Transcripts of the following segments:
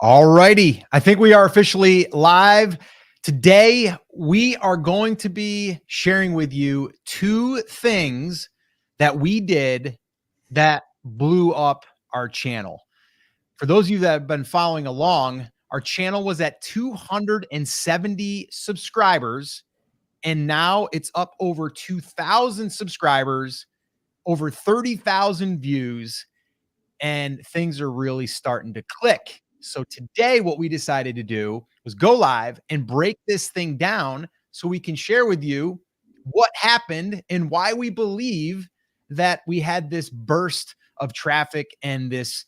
All righty. I think we are officially live. Today, we are going to be sharing with you two things that we did that blew up our channel. For those of you that have been following along, our channel was at 270 subscribers, and now it's up over 2,000 subscribers, over 30,000 views, and things are really starting to click. So today, what we decided to do was go live and break this thing down so we can share with you what happened and why we believe that we had this burst of traffic and this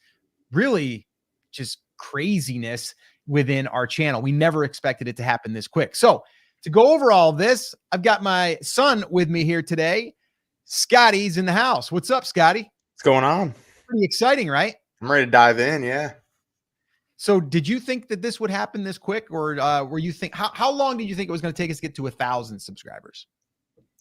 really just craziness within our channel. We never expected it to happen this quick. So to go over all this, I've got my son with me here today. Scotty's in the house. What's up, Scotty? What's going on? Pretty exciting, right? I'm ready to dive in. Yeah. So did you think that this would happen this quick, or were you think how long did you think it was going to take us to get to 1,000 subscribers?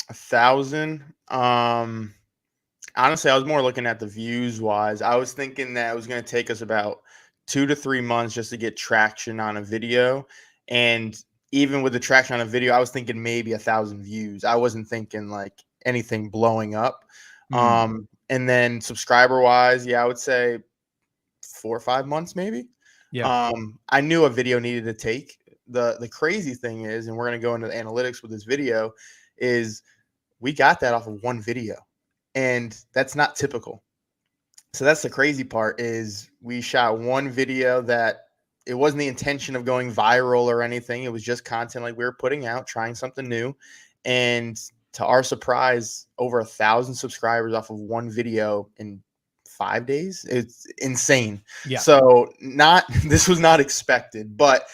1,000. Honestly, I was more looking at the views wise. I was thinking that it was going to take us about 2 to 3 months just to get traction on a video. And even with the traction on a video, I was thinking maybe 1,000 views. I wasn't thinking like anything blowing up. And then subscriber wise, yeah, I would say 4 or 5 months maybe. Yeah. I knew a video needed to take. The crazy thing is, and we're going to go into the analytics with this video, is we got that off of one video, and that's not typical. So that's the crazy part, is we shot one video that it wasn't the intention of going viral or anything. It was just content like we were putting out, trying something new. And to our surprise, over 1,000 subscribers off of one video in 5 days. It's insane. Yeah. So this was not expected, but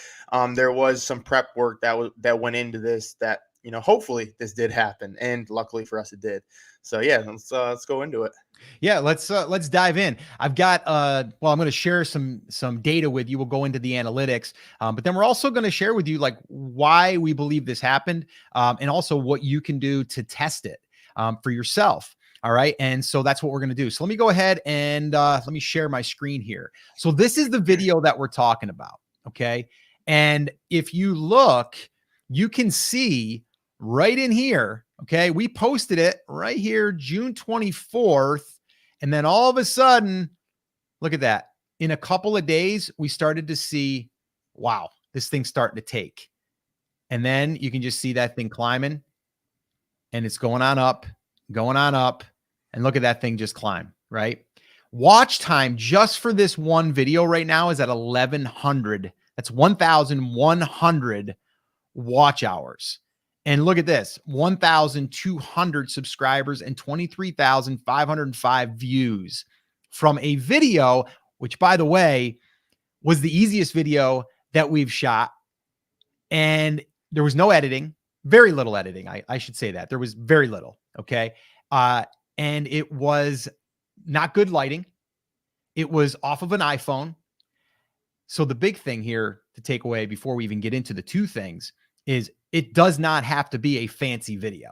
there was some prep work that went into this that, hopefully this did happen, and luckily for us it did. So yeah, let's go into it. Yeah, let's dive in. I've got I'm going to share some data with you. We'll go into the analytics, but then we're also going to share with you like why we believe this happened, and also what you can do to test it for yourself. All right. And so that's what we're going to do. So let me go ahead and let me share my screen here. So this is the video that we're talking about. Okay. And if you look, you can see right in here. Okay. We posted it right here, June 24th. And then all of a sudden, look at that. In a couple of days, we started to see, wow, this thing's starting to take. And then you can just see that thing climbing, and it's going on up. And look at that thing just climb, right? Watch time just for this one video right now is at 1,100. That's 1,100 watch hours. And look at this, 1,200 subscribers and 23,505 views from a video, which, by the way, was the easiest video that we've shot. And there was no editing, very little editing. I should say that. There was very little, okay? And it was not good lighting. It was off of an iPhone. So the big thing here to take away before we even get into the two things is it does not have to be a fancy video.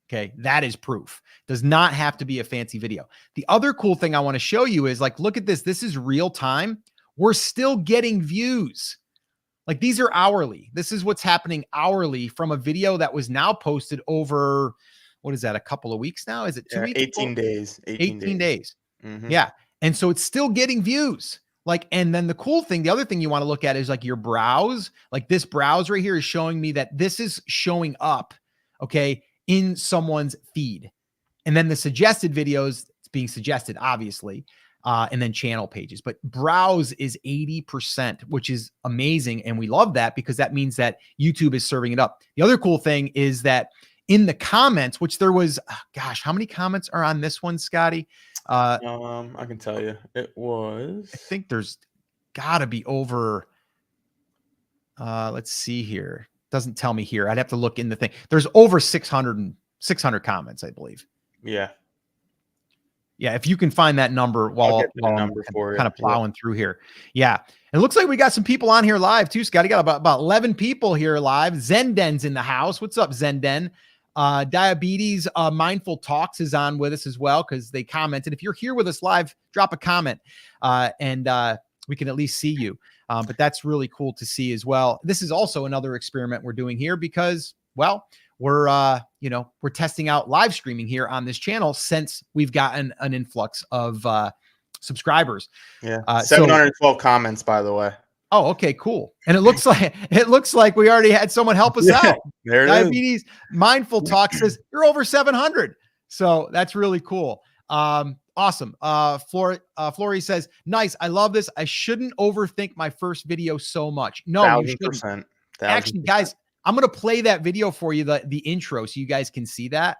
Okay. That is proof. Does not have to be a fancy video. The other cool thing I want to show you is like, look at this. This is real time. We're still getting views. Like these are hourly. This is what's happening hourly from a video that was now posted over, what is that, a couple of weeks now? Is it 2 weeks? 18 days. 18 days. Yeah. And so it's still getting views. Like, and then the other thing you want to look at is like your browse. Like this browse right here is showing me that this is showing up, okay, in someone's feed. And then the suggested videos, it's being suggested, obviously, and then channel pages. But browse is 80%, which is amazing. And we love that because that means that YouTube is serving it up. The other cool thing is that in the comments, which there was, gosh, how many comments are on this one, Scotty? I can tell you it was, I think there's gotta be over, let's see here. Doesn't tell me here. I'd have to look in the thing. There's over 600 comments, I believe. Yeah. Yeah. If you can find that number while I'm kind of plowing through here. Yeah. It looks like we got some people on here live too, Scotty. Got about 11 people here live. Zenden's in the house. What's up, Zenden? Diabetes Mindful Talks is on with us as well because they commented. If you're here with us live, drop a comment. And we can at least see you. But that's really cool to see as well. This is also another experiment we're doing here because, well, we're we're testing out live streaming here on this channel since we've gotten an influx of subscribers. Yeah. So 712 comments, by the way. oh, okay, cool. And it looks like we already had someone help us out. There it Diabetes Mindful Talk says you're over 700. So that's really cool. Awesome. Flory says, nice. I love this. I shouldn't overthink my first video so much. No, you shouldn't. 1000%. Actually, guys, I'm going to play that video for you, the intro, so you guys can see that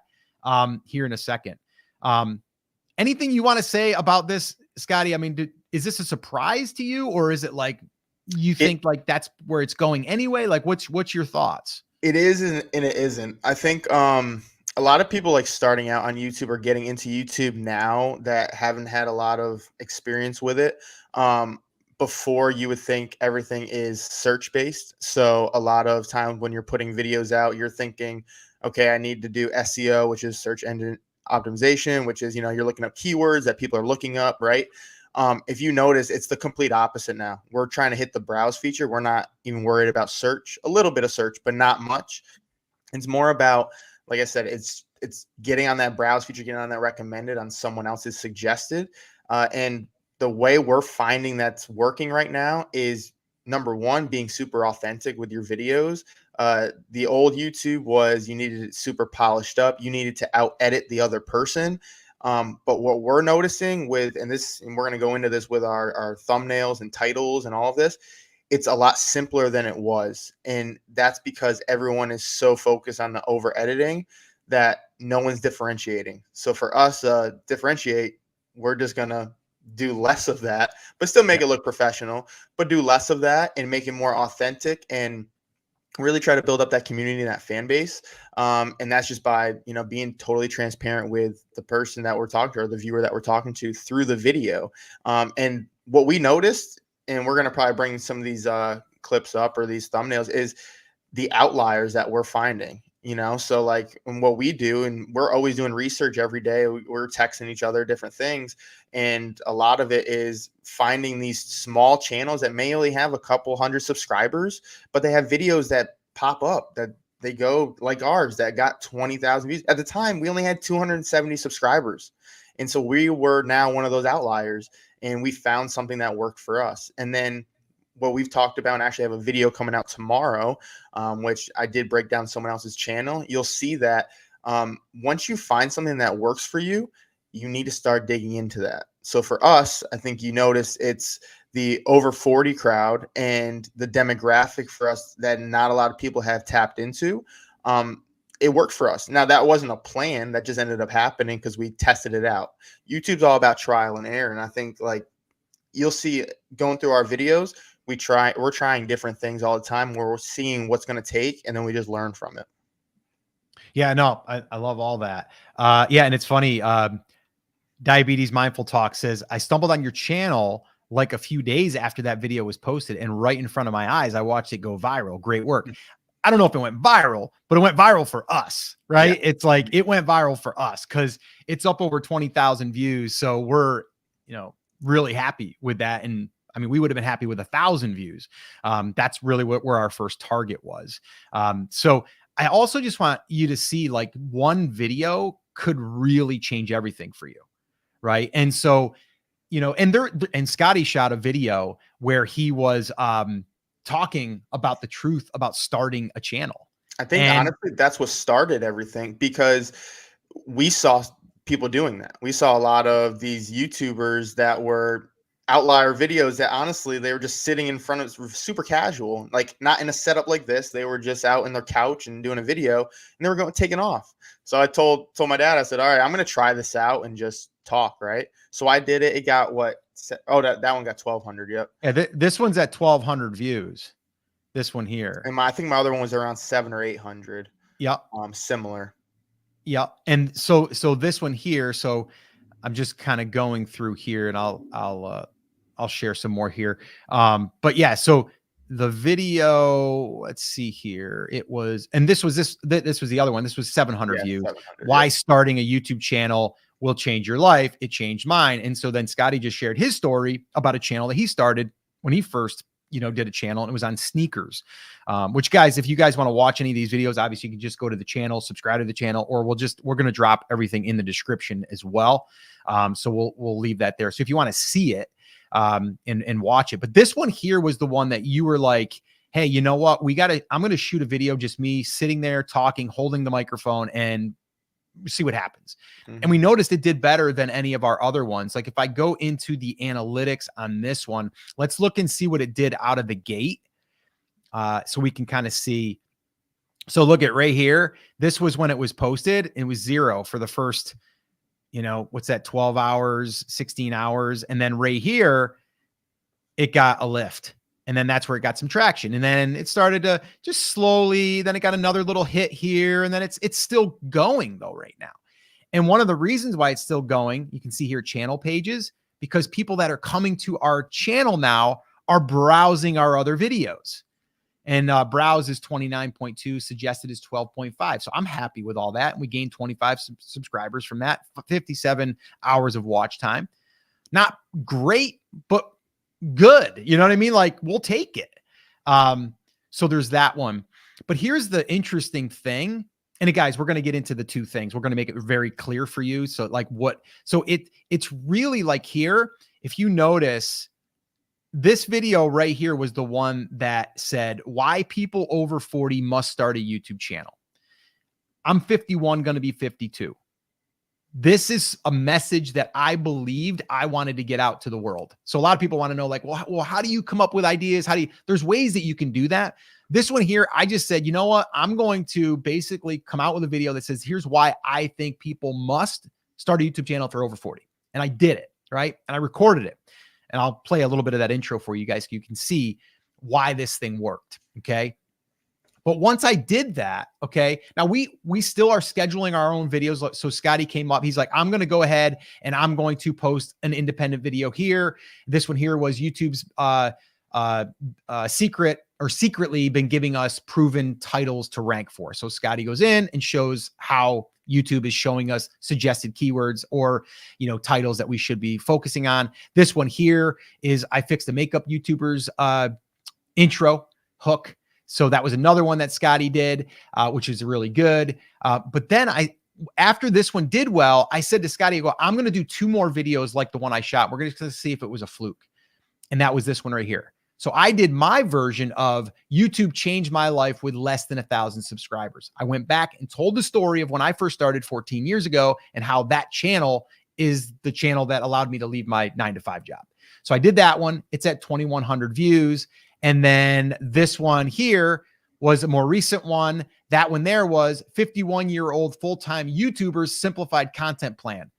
here in a second. Anything you want to say about this, Scotty? I mean, is this a surprise to you, or is it like you think like that's where it's going anyway? Like, what's your thoughts? It is and it isn't. I think a lot of people like starting out on YouTube or getting into YouTube now that haven't had a lot of experience with it. Before, you would think everything is search based. So a lot of times when you're putting videos out, you're thinking, okay, I need to do SEO, which is search engine optimization, which is, you're looking up keywords that people are looking up, right? If you notice, it's the complete opposite now. We're trying to hit the browse feature. We're not even worried about search, a little bit of search, but not much. It's more about, like I said, it's getting on that browse feature, getting on that recommended, on someone else's suggested. And the way we're finding that's working right now is, number one, being super authentic with your videos. The old YouTube was you needed it super polished up. You needed to out edit the other person. But what we're noticing with, and we're going to go into this with our thumbnails and titles and all of this, it's a lot simpler than it was. And that's because everyone is so focused on the over editing that no one's differentiating. So for us, differentiate, we're just going to do less of that, but still make it look professional, but do less of that and make it more authentic and really try to build up that community and that fan base. And that's just by, being totally transparent with the person that we're talking to, or the viewer that we're talking to, through the video. And what we noticed, and we're going to probably bring some of these clips up, or these thumbnails, is the outliers that we're finding. So like what we do, and we're always doing research every day. We're texting each other different things. And a lot of it is finding these small channels that may only have a couple hundred subscribers, but they have videos that pop up that they go like ours that got 20,000 views. At the time, we only had 270 subscribers. And so we were now one of those outliers, and we found something that worked for us. And then what we've talked about, and actually have a video coming out tomorrow, which I did break down someone else's channel. You'll see that once you find something that works for you, you need to start digging into that. So for us, I think you notice it's the over 40 crowd and the demographic for us that not a lot of people have tapped into. It worked for us. Now, that wasn't a plan. That just ended up happening because we tested it out. YouTube's all about trial and error. And I think like you'll see going through our videos, we're trying different things all the time where we're seeing what's going to take, and then we just learn from it. Yeah, no, I love all that. Yeah. And it's funny. Diabetes Mindful Talk says, I stumbled on your channel like a few days after that video was posted, and right in front of my eyes, I watched it go viral. Great work. I don't know if it went viral, but it went viral for us, right? Yeah. It's like, it went viral for us because it's up over 20,000 views. So we're, really happy with that. And I mean, we would have been happy with 1,000 views. That's really where our first target was. So I also just want you to see, like, one video could really change everything for you. Right. And so, and Scotty shot a video where he was talking about the truth about starting a channel. I think honestly, that's what started everything, because we saw people doing that. We saw a lot of these YouTubers that were outlier videos that honestly, they were just sitting in front of super casual, like not in a setup like this. They were just out in their couch and doing a video, and they were taking off. So I told my dad, I said, all right, I'm going to try this out and just talk. Right. So I did it. It got what? Oh, that one got 1,200. Yep. Yeah. This one's at 1,200 views. This one here. And I think my other one was around 700 or 800. Yep. Similar. Yeah. And so this one here, so I'm just kind of going through here, and I'll share some more here. But yeah, so the video, let's see here. It was, and this was the other one. This was 700 views. 700, Why starting a YouTube channel will change your life. It changed mine. And so then Scotty just shared his story about a channel that he started when he first, did a channel, and it was on sneakers, which, guys, if you guys want to watch any of these videos, obviously you can just go to the channel, subscribe to the channel, or we're going to drop everything in the description as well. So we'll leave that there. So if you want to see it, and watch it. But this one here was the one that you were like, hey, you know what? I'm going to shoot a video, just me sitting there talking, holding the microphone, and see what happens. Mm-hmm. And we noticed it did better than any of our other ones. Like if I go into the analytics on this one, let's look and see what it did out of the gate. So we can kind of see. So look at right here. This was when it was posted. It was 0 for the first, what's that? 12 hours, 16 hours. And then right here, it got a lift. And then that's where it got some traction. And then it started to just slowly, then it got another little hit here. And then it's still going though right now. And one of the reasons why it's still going, you can see here channel pages, because people that are coming to our channel now are browsing our other videos. And browse is 29.2, suggested is 12.5. So I'm happy with all that. And we gained 25 subscribers from that, 57 hours of watch time. Not great, but good. You know what I mean? Like, we'll take it. So there's that one. But here's the interesting thing. And guys, we're going to get into the two things. We're going to make it very clear for you. So it's really like here, if you notice, this video right here was the one that said why people over 40 must start a YouTube channel. I'm 51, going to be 52. This is a message that I believed I wanted to get out to the world. So a lot of people want to know, like, well, how do you come up with ideas? There's ways that you can do that. This one here, I just said, you know what? I'm going to basically come out with a video that says, here's why I think people must start a YouTube channel if they're over 40. And I did it, right? And I recorded it. And I'll play a little bit of that intro for you guys so you can see why this thing worked, okay? But once I did that, okay, now we still are scheduling our own videos. So Scotty came up. He's like, I'm going to go ahead and I'm going to post an independent video here. This one here was YouTube's secretly been giving us proven titles to rank for. So Scotty goes in and shows how YouTube is showing us suggested keywords or, titles that we should be focusing on. This one here is I fixed a makeup YouTuber's intro hook. So that was another one that Scotty did, which is really good. But then after this one did well, I said to Scotty, I'm going to do 2 more videos like the one I shot. We're going to see if it was a fluke. And that was this one right here. So I did my version of YouTube changed my life with less than 1,000 subscribers. I went back and told the story of when I first started 14 years ago and how that channel is the channel that allowed me to leave my 9-to-5 job. So I did that one. It's at 2,100 views. And then this one here was a more recent one. That one there was 51-year-old full-time YouTuber's simplified content plan.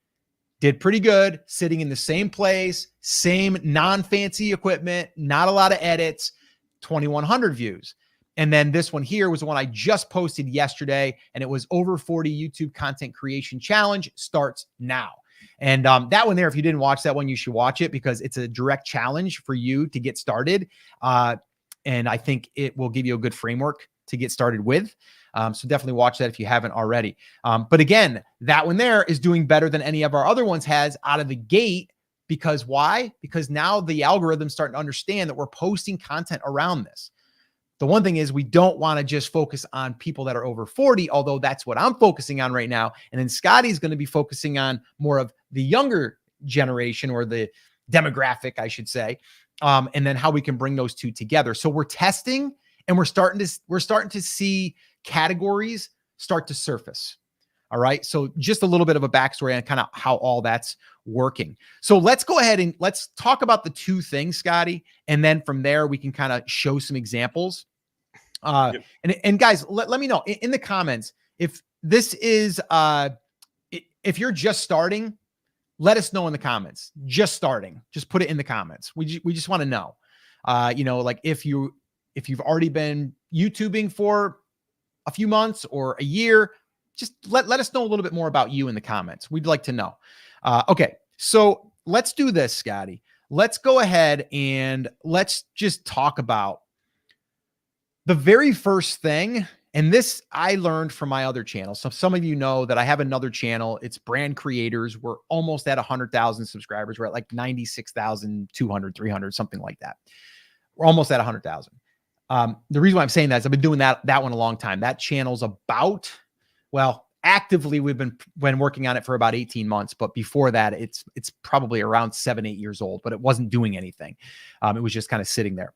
Did pretty good, sitting in the same place, same non-fancy equipment, not a lot of edits, 2,100 views. And then this one here was the one I just posted yesterday, and it was over 40 YouTube content creation challenge starts now. And that one there, if you didn't watch that one, you should watch it because it's a direct challenge for you to get started. And I think it will give you a good framework to get started with. So definitely watch that if you haven't already. But again, that one there is doing better than any of our other ones has out of the gate. Because why? Because now the algorithm's starting to understand that we're posting content around this. The one thing is we don't want to just focus on people that are over 40, although that's what I'm focusing on right now. And then Scotty's going to be focusing on more of the younger generation or the demographic, I should say. And then how we can bring those two together. So we're testing and we're starting to see categories start to surface. All right. So just a little bit of a backstory on kind of how all that's working. So let's go ahead and let's talk about the two things, Scotty. And then from there, we can kind of show some examples. Yep. And guys, let me know in the comments, if this is, if you're just starting, let us know in the comments, just starting, just put it in the comments. We just want to know, like if you've already been YouTubing for a few months or a year, just let us know a little bit more about you in the comments. We'd like to know. Okay. So let's do this, Scotty. Let's go ahead and let's just talk about the very first thing. And this I learned from my other channel. So some of you know that I have another channel. It's Brand Creators. We're almost at 100,000 subscribers. We're at like 96,200, 300, something like that. We're almost at 100,000. The reason why I'm saying that is I've been doing that one a long time. That channel's about, well, actively we've been working on it for about 18 months, but before that it's probably around 7-8 years old, but it wasn't doing anything. It was just kind of sitting there.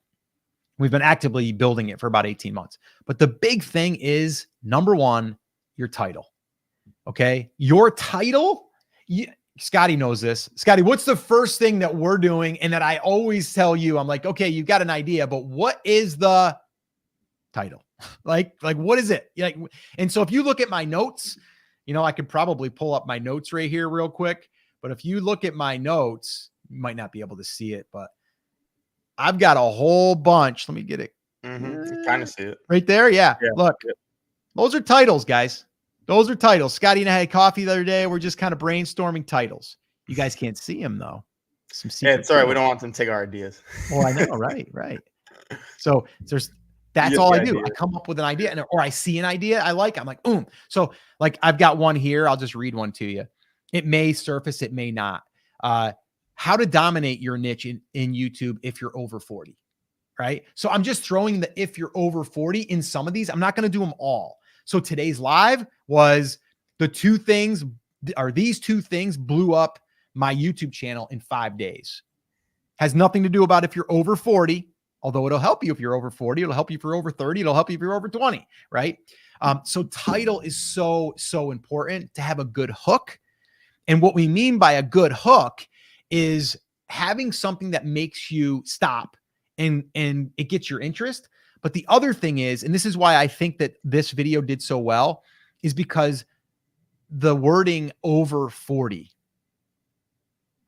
We've been actively building it for about 18 months. But the big thing is, number one, your title. Okay? Your title, Scotty knows this. Scotty, what's the first thing that we're doing and that I always tell you? I'm like, okay, you've got an idea, but what is the title? Like what is it? Like, and so if you look at my notes, I could probably pull up my notes right here real quick. But if you look at my notes, you might not be able to see it, but I've got a whole bunch. Let me get it. Kind of see it right there. Yeah. Look, those are titles, guys. Those are titles. Scotty and I had coffee the other day. We're just kind of brainstorming titles. You guys can't see them though. It's all right. We don't want them to take our ideas. Well, I know. Right. So that's all I do. I come up with an idea or I see an idea I like. I'm like, boom. So like I've got one here. I'll just read one to you. It may surface. It may not. How to dominate your niche in YouTube if you're over 40, right? So I'm just throwing the if you're over 40 in some of these. I'm not going to do them all. So today's live was these two things blew up my YouTube channel in 5 days. Has nothing to do about if you're over 40, although it'll help you if you're over 40. It'll help you if you're over 30. It'll help you if you're over 20, right? So title is so important to have a good hook. And what we mean by a good hook is having something that makes you stop and it gets your interest. But the other thing is, and this is why I think that this video did so well, is because the wording over 40.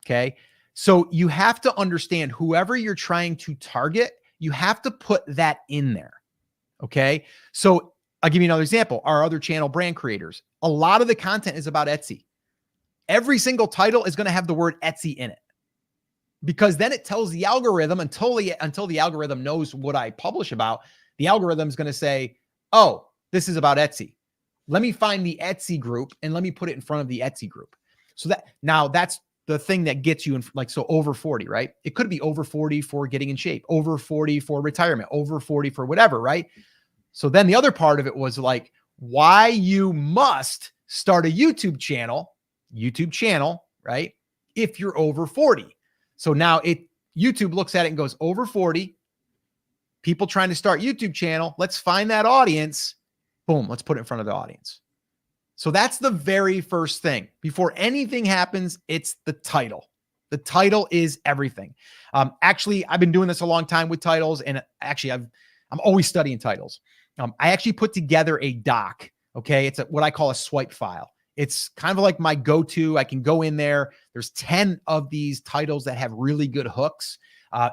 Okay. So you have to understand whoever you're trying to target, you have to put that in there. Okay. So I'll give you another example. Our other channel, Brand Creators, a lot of the content is about Etsy. Every single title is going to have the word Etsy in it, because then it tells the algorithm until the algorithm knows what I publish about, the algorithm is going to say, oh, this is about Etsy. Let me find the Etsy group and let me put it in front of the Etsy group. So that's the thing that gets you in, like, so over 40, right? It could be over 40 for getting in shape, over 40 for retirement, over 40 for whatever, right? So then the other part of it was like, why you must start a YouTube channel, right? If you're over 40. So now YouTube looks at it and goes, over 40, people trying to start YouTube channel. Let's find that audience. Boom. Let's put it in front of the audience. So that's the very first thing. Before anything happens, it's the title. The title is everything. Actually, I've been doing this a long time with titles, and actually I'm always studying titles. I actually put together a doc. Okay. It's what I call a swipe file. It's kind of like my go-to. I can go in there. There's 10 of these titles that have really good hooks.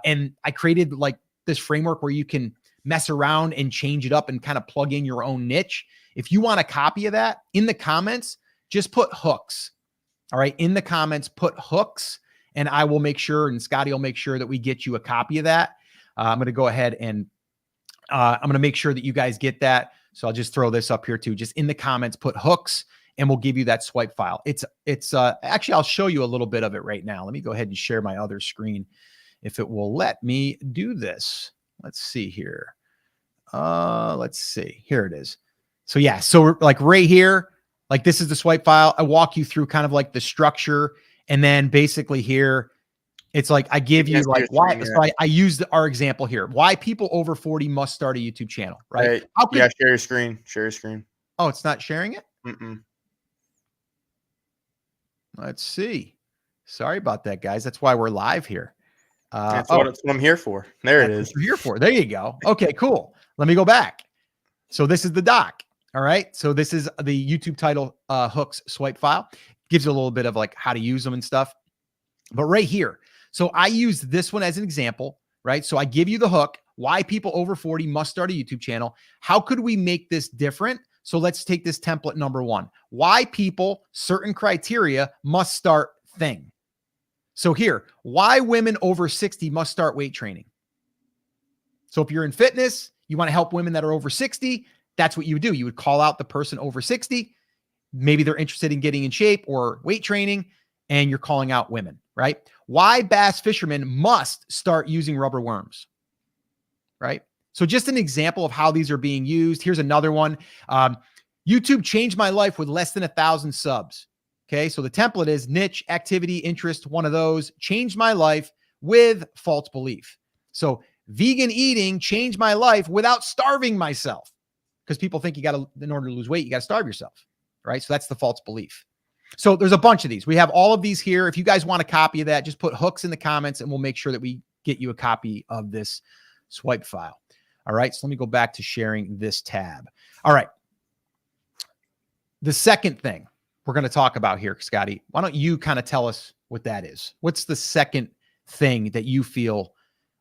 And I created like this framework where you can mess around and change it up and kind of plug in your own niche. If you want a copy of that, in the comments, just put hooks. All right. In the comments, put hooks, and I will make sure, and Scotty will make sure that we get you a copy of that. I'm going to go ahead and I'm going to make sure that you guys get that. So I'll just throw this up here too. Just in the comments, put hooks, and we'll give you that swipe file. It's actually, I'll show you a little bit of it right now. Let me go ahead and share my other screen if it will let me do this. Let's see here. Let's see. Here it is. So yeah, so we're like right here, like this is the swipe file. I walk you through kind of like the structure, and then basically here, it's like I give you like why. So I use our example here. Why people over 40 must start a YouTube channel, right? Hey, yeah, share your screen. Share your screen. Oh, it's not sharing it? Mm-mm. Let's see. Sorry about that, guys. That's why we're live here. That's what I'm here for. There it is. What you're here for. There you go. Okay, cool. Let me go back. So this is the doc. All right. So this is the YouTube title hooks swipe file. Gives you a little bit of like how to use them and stuff. But right here. So I use this one as an example, right? So I give you the hook. Why people over 40 must start a YouTube channel. How could we make this different? So let's take this template number 1. Why people, certain criteria, must start thing. So here, why women over 60 must start weight training. So if you're in fitness, you want to help women that are over 60, that's what you would do. You would call out the person over 60. Maybe they're interested in getting in shape or weight training, and you're calling out women, right? Why bass fishermen must start using rubber worms. right? So just an example of how these are being used. Here's another one. YouTube changed my life with less than 1,000 subs. Okay, so the template is niche, activity, interest, one of those. Changed my life with false belief. So vegan eating changed my life without starving myself, because people think you got to, in order to lose weight, you got to starve yourself, right? So that's the false belief. So there's a bunch of these. We have all of these here. If you guys want a copy of that, just put hooks in the comments and we'll make sure that we get you a copy of this swipe file. All right, so let me go back to sharing this tab. All right. The second thing we're going to talk about here, Scotty, why don't you kind of tell us what that is? What's the second thing that you feel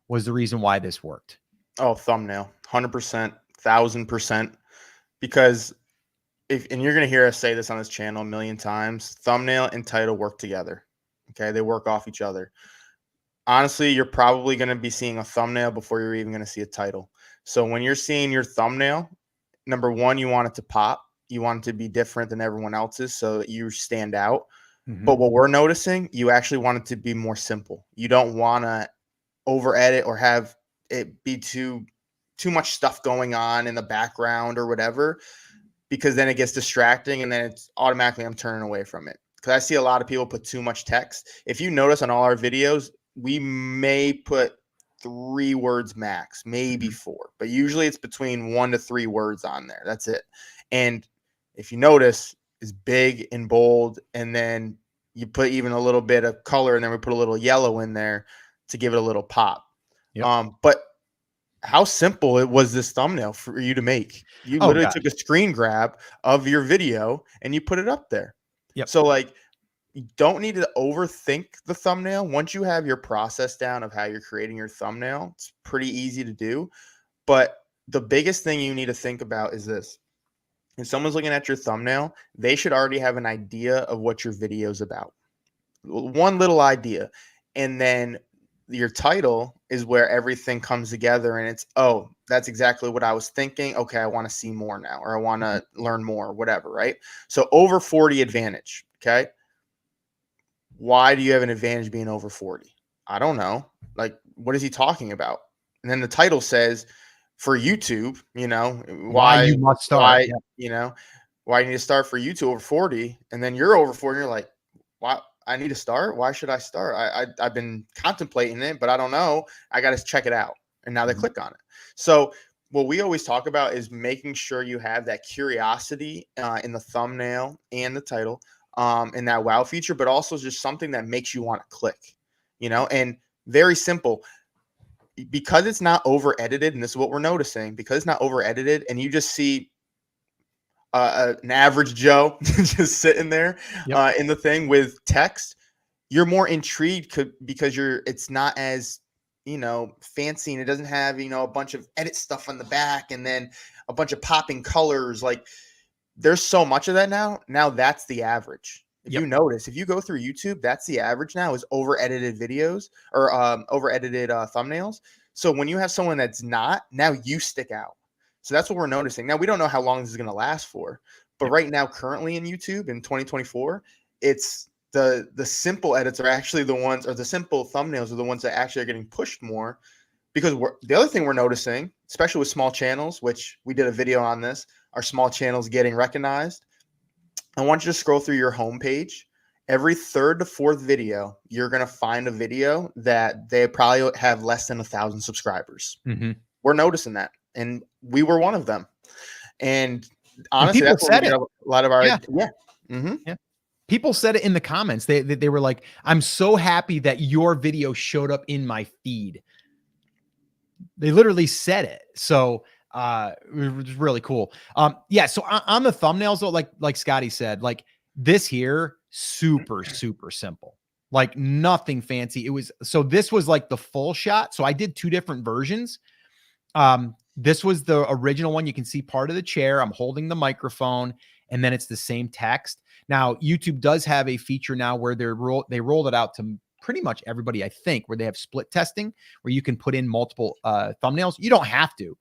was the reason why this worked? Oh, thumbnail, 100%, 1,000%. Because and you're going to hear us say this on this channel a million times, thumbnail and title work together. Okay, they work off each other. Honestly, you're probably going to be seeing a thumbnail before you're even going to see a title. So when you're seeing your thumbnail, number one, you want it to pop. You want it to be different than everyone else's so that you stand out. Mm-hmm. But what we're noticing, you actually want it to be more simple. You don't want to over edit or have it be too much stuff going on in the background or whatever, because then it gets distracting and then it's automatically I'm turning away from it. Because I see a lot of people put too much text. If you notice on all our videos, we may put 3 words max, maybe 4, but usually it's between 1 to 3 words on there. That's it. And if you notice, it's big and bold, and then you put even a little bit of color, and then we put a little yellow in there to give it a little pop. Yep. But how simple it was this thumbnail for you to make. You literally took a screen grab of your video and you put it up there. Yep. So like, you don't need to overthink the thumbnail. Once you have your process down of how you're creating your thumbnail, it's pretty easy to do. But the biggest thing you need to think about is this. If someone's looking at your thumbnail, they should already have an idea of what your video is about. One little idea. And then your title is where everything comes together and it's, oh, that's exactly what I was thinking. Okay, I want to see more now, or I want to learn more, whatever, right? So over 40 advantage, okay? Why do you have an advantage being over 40? I don't know. Like, what is he talking about? And then the title says, for YouTube, you know, why you must start. Why, you know, why you need to start for YouTube over 40, and then you're over 40, and you're like, why I need to start? Why should I start? I've been contemplating it, but I don't know. I got to check it out. And now they click on it. So what we always talk about is making sure you have that curiosity in the thumbnail and the title, and that wow feature, but also just something that makes you want to click, you know, and very simple. Because it's not over edited, and this is what we're noticing, because it's not over edited, and you just see an average Joe just sitting there in the thing with text, you're more intrigued because it's not as, you know, fancy, and it doesn't have, you know, a bunch of edit stuff on the back and then a bunch of popping colors. Like, there's so much of that now. Now that's the average. If you notice, if you go through YouTube, that's the average now, is over edited videos or over edited thumbnails. So when you have someone that's not, now you stick out. So that's what we're noticing. Now, we don't know how long this is going to last for, but right now, currently in YouTube in 2024, it's the simple edits are actually the ones, or the simple thumbnails are the ones that actually are getting pushed more, because the other thing we're noticing, especially with small channels, which we did a video on this, are small channels getting recognized. I want you to scroll through your homepage. Every 3rd to 4th video, you're going to find a video that they probably have less than 1,000 subscribers. Mm-hmm. We're noticing that. And we were one of them. And honestly, that's where we get a lot of our, People said it in the comments. They were like, I'm so happy that your video showed up in my feed. They literally said it. So it was really cool. So on the thumbnails though, like Scotty said, like this here, super simple, like nothing fancy. This was like the full shot. So I did 2 different versions. This was the original one. You can see part of the chair. I'm holding the microphone, and then it's the same text. Now, YouTube does have a feature now where they rolled it out to pretty much everybody, I think, where they have split testing, where you can put in multiple thumbnails. You don't have to,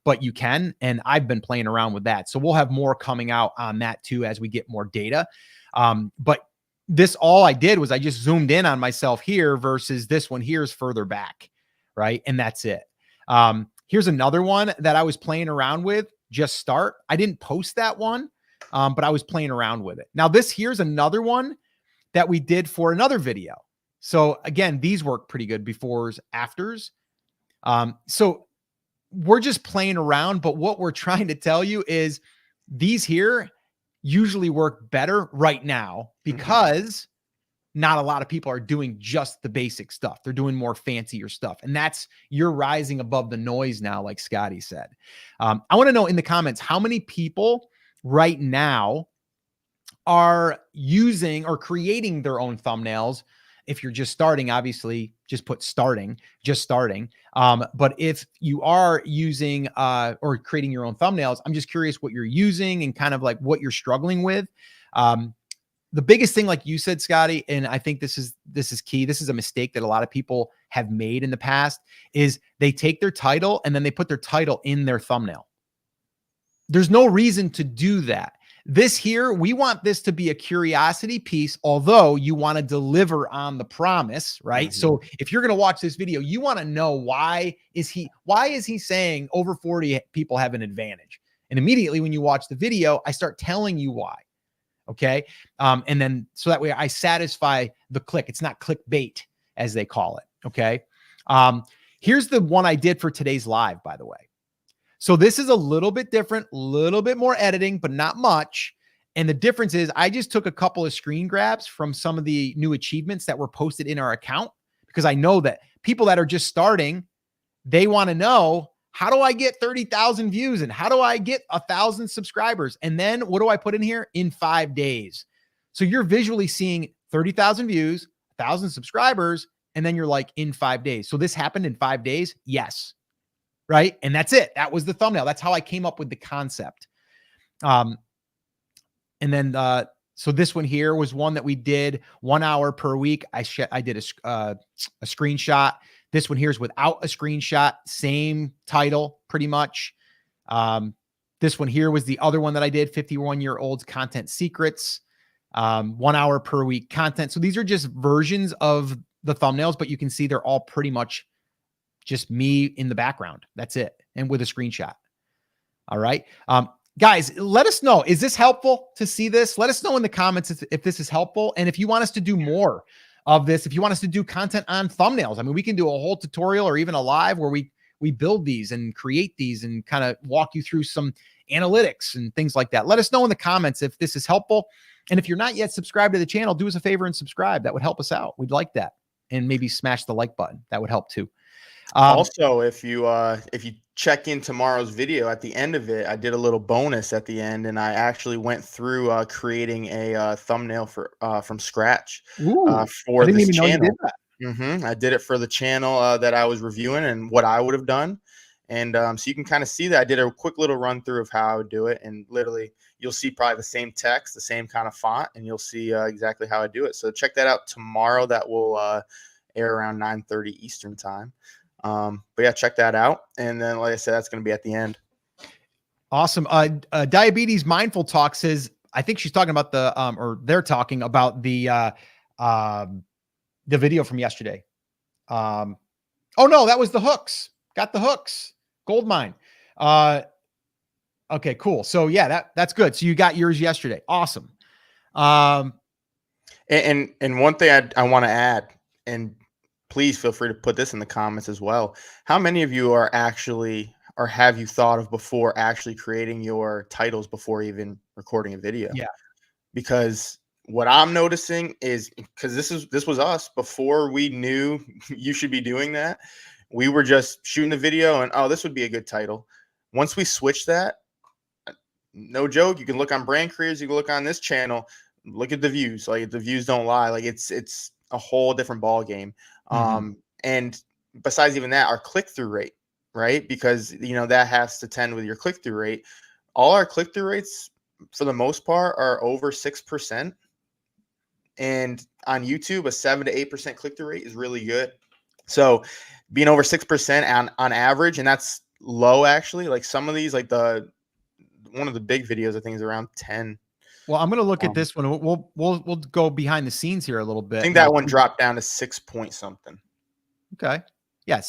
but you can. And I've been playing around with that. So we'll have more coming out on that too as we get more data. But this, all I did was I just zoomed in on myself here versus this one here is further back, right? And that's it. Here's another one that I was playing around with. Just start. I didn't post that one, but I was playing around with it. Now here's another one that we did for another video. So again, these work pretty good, befores, afters. So we're just playing around, but what we're trying to tell you is these here usually work better right now because not a lot of people are doing just the basic stuff. They're doing more fancier stuff. And you're rising above the noise now, like Scotty said. I want to know in the comments, how many people right now are using or creating their own thumbnails? If you're just starting, obviously just put just starting. But if you are using or creating your own thumbnails, I'm just curious what you're using and kind of like what you're struggling with. The biggest thing, like you said, Scotty, and I think this is key. This is a mistake that a lot of people have made in the past, is they take their title and then they put their title in their thumbnail. There's no reason to do that. This here, we want this to be a curiosity piece, although you want to deliver on the promise, right? So if you're going to watch this video, you want to know why is he saying over 40 people have an advantage? And immediately when you watch the video, I start telling you why. Okay. And then so that way I satisfy the click. It's not clickbait, as they call it. Okay. Here's the one I did for today's live, by the way. So this is a little bit different, a little bit more editing, but not much. And the difference is I just took a couple of screen grabs from some of the new achievements that were posted in our account, because I know that people that are just starting, they want to know, how do I get 30,000 views and how do I get 1,000 subscribers? And then what do I put in here? In 5 days. So you're visually seeing 30,000 views, 1,000 subscribers, and then you're like, in 5 days. So this happened in 5 days? Yes. Right. And that's it. That was the thumbnail. That's how I came up with the concept. And then, so this one here was one that we did 1 hour per week. I did a screenshot. This one here is without a screenshot, same title, pretty much. This one here was the other one that I did, 51-year-olds content secrets, 1 hour per week content. So these are just versions of the thumbnails, but you can see they're all pretty much just me in the background. That's it. And with a screenshot. All right. Guys, let us know. Is this helpful to see this? Let us know in the comments if this is helpful. And if you want us to do more of this, if you want us to do content on thumbnails, I mean, we can do a whole tutorial or even a live where we build these and create these and kind of walk you through some analytics and things like that. Let us know in the comments if this is helpful. And if you're not yet subscribed to the channel, do us a favor and subscribe. That would help us out. We'd like that. And maybe smash the like button. That would help too. Also, if you check in tomorrow's video, at the end of it, I did a little bonus at the end, and I actually went through creating a thumbnail from scratch for this channel. I did it for the channel that I was reviewing and what I would have done. And so you can kind of see that I did a quick little run through of how I would do it. And literally, you'll see probably the same text, the same kind of font, and you'll see exactly how I do it. So check that out tomorrow. That will air around 9:30 Eastern time. But yeah, check that out. And then, like I said, that's going to be at the end. Awesome. Diabetes Mindful Talk says, I think she's talking about or they're talking about the video from yesterday. Oh no, that was the hooks. Got the hooks. Gold mine. Okay, cool. So yeah, that's good. So you got yours yesterday. Awesome. And one thing I want to add, and please feel free to put this in the comments as well. How many of you are actually, or have you thought of before actually creating your titles before even recording a video? Yeah. Because what I'm noticing is, because this was us before we knew you should be doing that. We were just shooting the video and, oh, this would be a good title. Once we switched that, no joke, you can look on Brand Creators, you can look on this channel, look at the views. Like, the views don't lie. Like, it's a whole different ball game. And besides even that, our click-through rate, right? Because, you know, that has to tend with your click-through rate. All our click-through rates, for the most part, are over 6%. And on YouTube, a 7 to 8% click-through rate is really good. So being over 6% on average, and that's low actually. Like some of these, like one of the big videos, I think, is around 10. Well, I'm going to look at this one. We'll go behind the scenes here a little bit. I think that one dropped down to 6 point something. Okay. Yeah.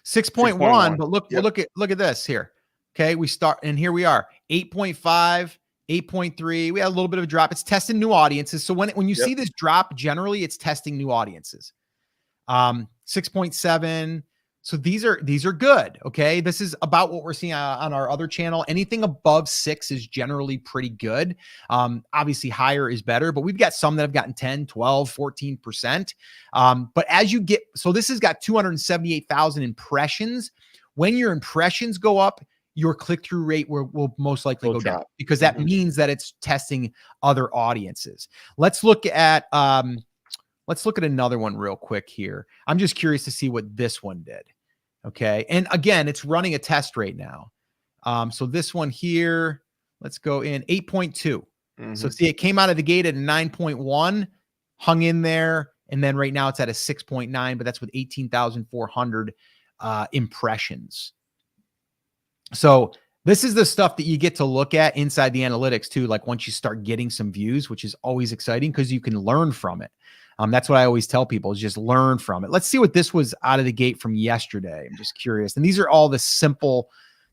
6.1, 6.1. but look, Yep. look at this here. Okay, we start, and here we are, 8.5, 8.3. We had a little bit of a drop. It's testing new audiences. So when you Yep. see this drop, generally it's testing new audiences. 6.7. So these are good. Okay. This is about what we're seeing on our other channel. Anything above 6 is generally pretty good. Obviously higher is better, but we've got some that have gotten 10, 12, 14%. But as you get, so this has got 278,000 impressions. When your impressions go up, your click-through rate will most likely go down, because that means that it's testing other audiences. Let's look at another one real quick here. I'm just curious to see what this one did. Okay. And again, it's running a test right now. So this one here, let's go in 8.2. So see, it came out of the gate at a 9.1, hung in there. And then right now it's at a 6.9, but that's with 18,400 impressions. So this is the stuff that you get to look at inside the analytics too. Like once you start getting some views, which is always exciting because you can learn from it. That's what I always tell people, is just learn from it. Let's see what this was out of the gate from yesterday. I'm just curious. And these are all the simple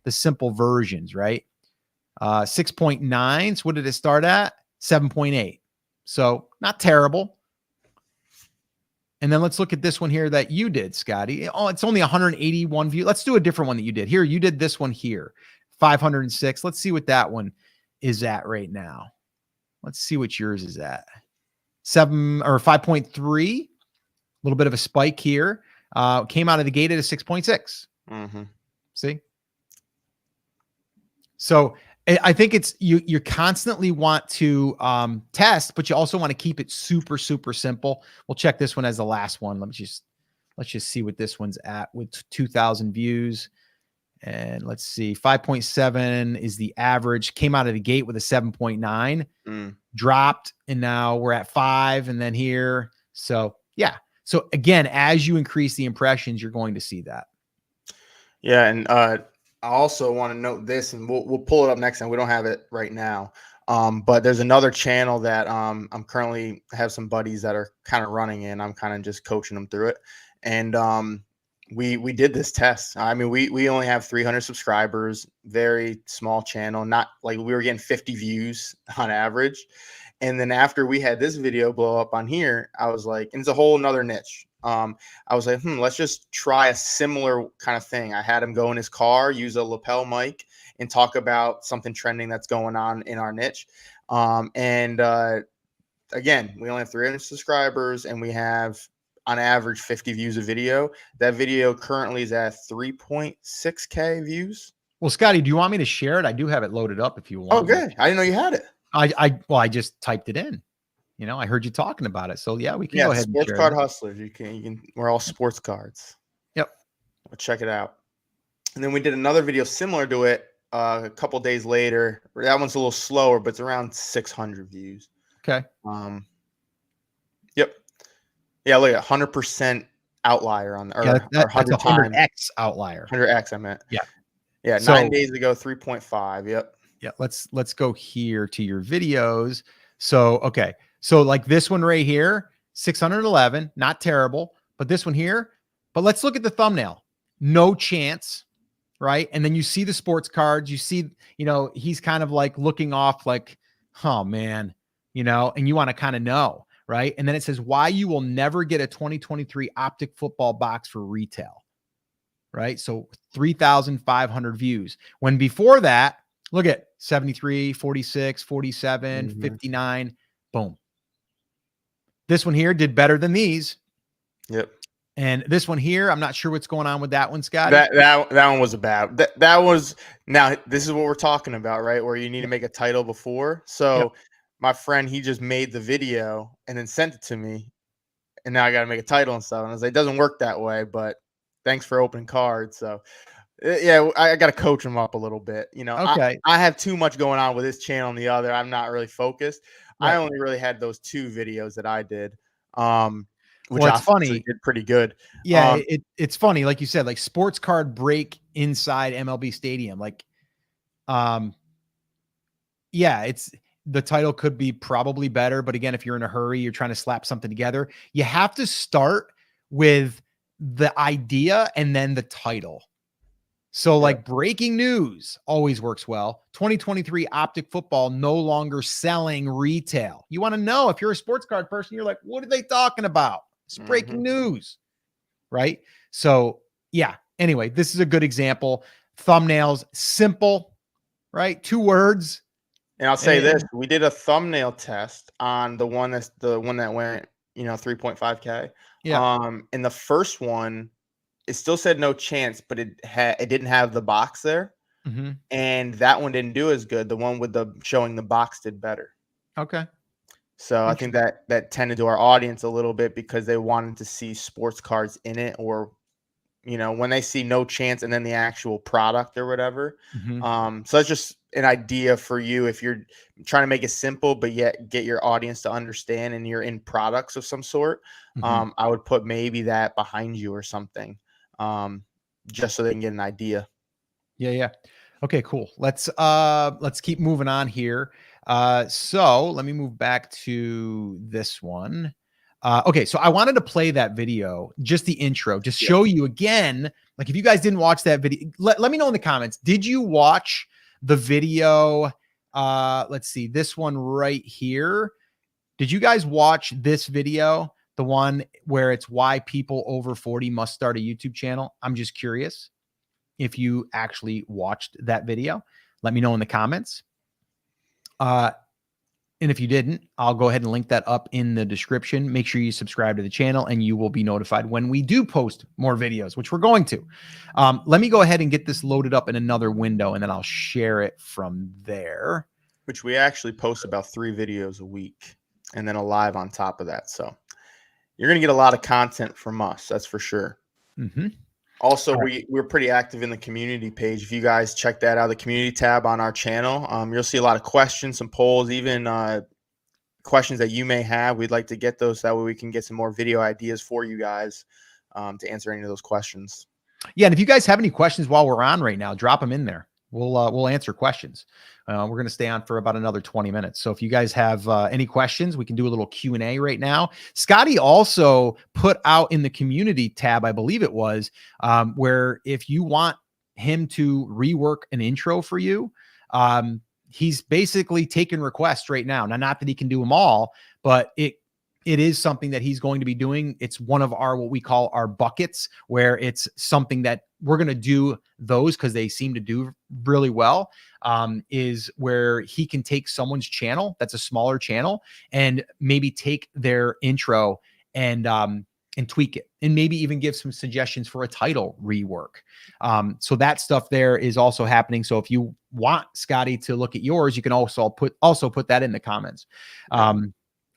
versions, right? 6.9. So what did it start at? 7.8. So not terrible. And then let's look at this one here that you did, Scotty. Oh, it's only 181 views. Let's do a different one that you did. Here, you did this one here, 506. Let's see what that one is at right now. Let's see what yours is at. 7 or 5.3, a little bit of a spike here. Came out of the gate at a 6.6. See? So I think it's you constantly want to test, but you also want to keep it super, super simple. We'll check this one as the last one. Let's just see what this one's at with 2,000 views. And let's see, 5.7 is the average. Came out of the gate with a 7.9, dropped, and now we're at 5, and then here. So yeah. So again, as you increase the impressions, you're going to see that. Yeah, and I also want to note this, and we'll pull it up next time. We don't have it right now, but there's another channel that I'm currently have some buddies that are kind of running in. I'm kind of just coaching them through it, and we did this test. I mean, we only have 300 subscribers, very small channel, not like we were getting 50 views on average. And then after we had this video blow up on here, I was like, and it's a whole nother niche. I was like, let's just try a similar kind of thing. I had him go in his car, use a lapel mic, and talk about something trending that's going on in our niche. Again, we only have 300 subscribers, and we have on average 50 views a video. That video currently is at 3.6K views. Well, Scotty, do you want me to share it? I do have it loaded up if you want. Oh, good. I didn't know you had it. I just typed it in. You know, I heard you talking about it. So yeah, we can go ahead. Sports Card Hustlers. You can, we're all sports cards. Yep. We'll check it out. And then we did another video similar to it a couple days later. That one's a little slower, but it's around 600 views. Okay. Yep. Yeah, look at 100% outlier on that's 100x outlier. 100x, I meant. Yeah. Yeah, so, 9 days ago, 3.5. Yep. Yeah, let's go here to your videos. So, okay. So like this one right here, 611, not terrible, but this one here, but let's look at the thumbnail. No chance, right? And then you see the sports cards, you see, you know, he's kind of like looking off like, oh man, you know, and you want to kind of know, right? And then it says why you will never get a 2023 Optic football box for retail, right? So 3,500 views. When before that, look at 73, 46, 47, 59, boom. This one here did better than these. Yep. And this one here, I'm not sure what's going on with that one, Scott. That one was a bad. That was, now this is what we're talking about, right? Where you need to make a title before. So my friend, he just made the video and then sent it to me, and now I got to make a title and stuff. And I was like, it doesn't work that way, but thanks for opening cards. So yeah, I got to coach him up a little bit. You know, okay. I have too much going on with this channel and the other. I'm not really focused. Right. I only really had those 2 videos that I did, which well, it's funny. Did pretty good. Yeah, it's funny, like you said, like sports card break inside MLB Stadium. Like, yeah, it's the title could be probably better, but again, if you're in a hurry, you're trying to slap something together, you have to start with the idea and then the title. So like breaking news always works well. 2023 Optic Football no longer selling retail. You want to know, if you're a sports card person, you're like, what are they talking about? It's breaking news, right? So yeah, anyway, this is a good example. Thumbnails, simple, right? 2 words. And I'll say this, we did a thumbnail test on the one that went, 3.5K. Yeah. And the first one, it still said no chance, but it didn't have the box there. Mm-hmm. And that one didn't do as good. The one with the showing the box did better. Okay. So I think that tended to our audience a little bit because they wanted to see sports cards in it, or when they see no chance and then the actual product or whatever. Mm-hmm. So that's just an idea for you if you're trying to make it simple, but yet get your audience to understand and you're in products of some sort. Mm-hmm. I would put maybe that behind you or something, just so they can get an idea. Yeah. Okay, cool. Let's keep moving on here. So let me move back to this one. Okay, so I wanted to play that video, just the intro, just show you again. Like, if you guys didn't watch that video, let me know in the comments. Did you watch the video? Let's see, this one right here. Did you guys watch this video? The one where it's why people over 40 must start a YouTube channel? I'm just curious if you actually watched that video. Let me know in the comments. And if you didn't, I'll go ahead and link that up in the description. Make sure you subscribe to the channel and you will be notified when we do post more videos, which we're going to. Let me go ahead and get this loaded up in another window, and then I'll share it from there. Which we actually post about 3 videos a week and then a live on top of that. So you're going to get a lot of content from us. That's for sure. Mm-hmm. Also, we're pretty active in the community page. If you guys check that out, the community tab on our channel, you'll see a lot of questions, some polls, even questions that you may have. We'd like to get those. That way we can get some more video ideas for you guys to answer any of those questions. Yeah, and if you guys have any questions while we're on right now, drop them in there. We'll answer questions. We're going to stay on for about another 20 minutes. So if you guys have any questions, we can do a little Q&A right now. Scotty also put out in the community tab, I believe it was, where if you want him to rework an intro for you, he's basically taking requests right now. Now, not that he can do them all, but it is something that he's going to be doing. It's one of our, what we call our buckets, where it's something that we're going to do those because they seem to do really well, is where he can take someone's channel that's a smaller channel and maybe take their intro and tweak it, and maybe even give some suggestions for a title rework. So that stuff there is also happening. So if you want Scotty to look at yours, you can also put that in the comments.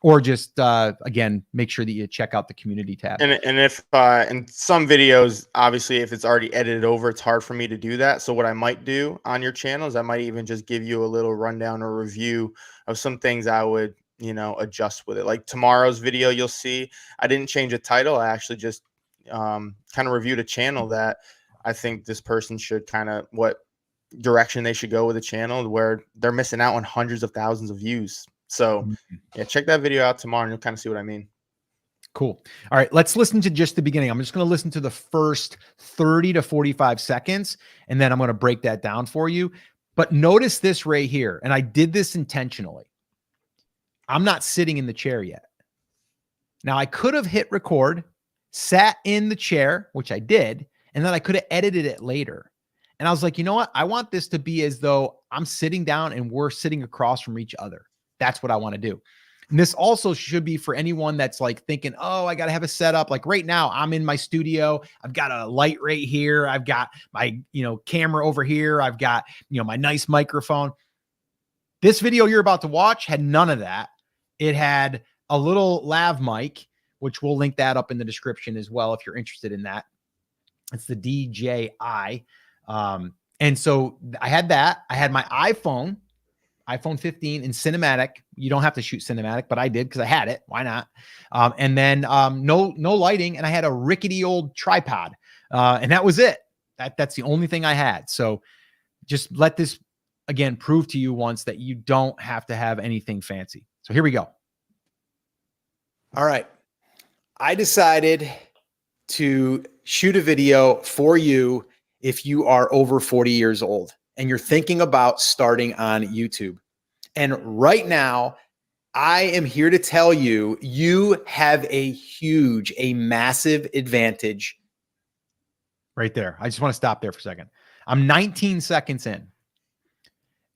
Or just, again, make sure that you check out the community tab. And if in some videos, obviously, if it's already edited over, it's hard for me to do that. So what I might do on your channel is I might even just give you a little rundown or review of some things I would, adjust with it. Like tomorrow's video, you'll see I didn't change a title. I actually just kind of reviewed a channel that I think this person should what direction they should go with the channel, where they're missing out on hundreds of thousands of views. So yeah, check that video out tomorrow and you'll kind of see what I mean. Cool. All right, let's listen to just the beginning. I'm just going to listen to the first 30 to 45 seconds, and then I'm going to break that down for you. But notice this right here, and I did this intentionally. I'm not sitting in the chair yet. Now, I could have hit record, sat in the chair, which I did, and then I could have edited it later. And I was like, you know what? I want this to be as though I'm sitting down and we're sitting across from each other. That's what I want to do. And this also should be for anyone that's like thinking, oh, I got to have a setup. Like right now, I'm in my studio. I've got a light right here. I've got my, camera over here. I've got, my nice microphone. This video you're about to watch had none of that. It had a little lav mic, which we'll link that up in the description as well if you're interested in that. It's the DJI. And so I had that. I had my iPhone 15 in cinematic. You don't have to shoot cinematic, but I did because I had it. Why not? And then no lighting, and I had a rickety old tripod, and that was it. That's the only thing I had. So just let this again prove to you once that you don't have to have anything fancy. So here we go. All right, I decided to shoot a video for you if you are over 40 years old and you're thinking about starting on YouTube. And right now, I am here to tell you, you have a massive advantage. Right there. I just want to stop there for a second. I'm 19 seconds in.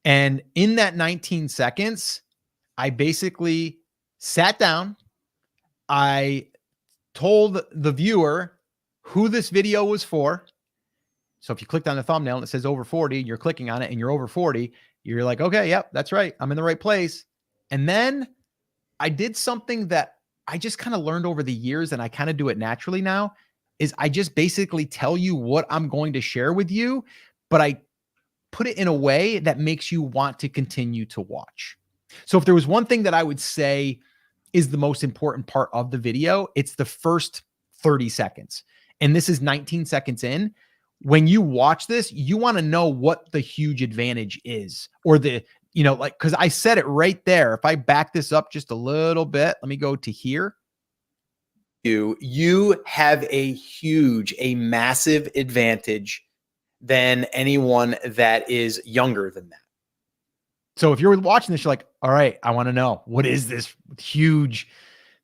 And in that 19 seconds, I basically sat down. I told the viewer who this video was for. So if you clicked on the thumbnail and it says over 40, you're clicking on it and you're over 40, you're like, okay, yep, that's right. I'm in the right place. And then I did something that I just kind of learned over the years, and I kind of do it naturally now, is I just basically tell you what I'm going to share with you, but I put it in a way that makes you want to continue to watch. So if there was one thing that I would say is the most important part of the video, it's the first 30 seconds. And this is 19 seconds in. When you watch this, you want to know what the huge advantage is, or the, you know, like, because I said it right there. If I back this up just a little bit, let me go to here. You have a massive advantage than anyone that is younger than that. So if you're watching this, you're like, all right, I want to know, what is this huge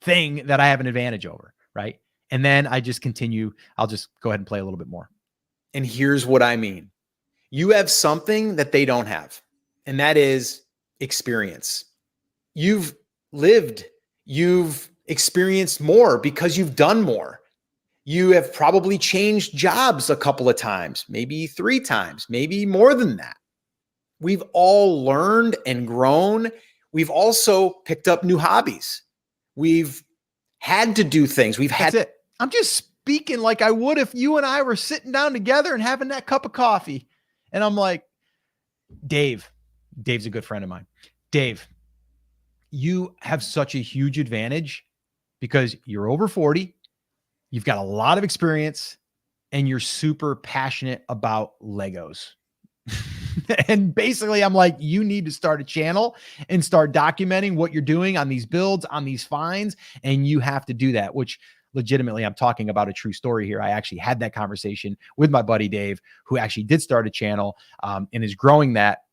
thing that I have an advantage over, right? And then I just continue. I'll just go ahead and play a little bit more. And here's what I mean. You have something that they don't have, and that is experience. You've lived, you've experienced more because you've done more. You have probably changed jobs a couple of times, maybe 3 times, maybe more than that. We've all learned and grown. We've also picked up new hobbies. We've had to do things. That's it. I'm just speaking like I would if you and I were sitting down together and having that cup of coffee. And I'm like, Dave's a good friend of mine. Dave, you have such a huge advantage because you're over 40. You've got a lot of experience and you're super passionate about Legos. And basically I'm like, you need to start a channel and start documenting what you're doing on these builds, on these finds. And you have to do that, which legitimately, I'm talking about a true story here. I actually had that conversation with my buddy, Dave, who actually did start a channel and is growing that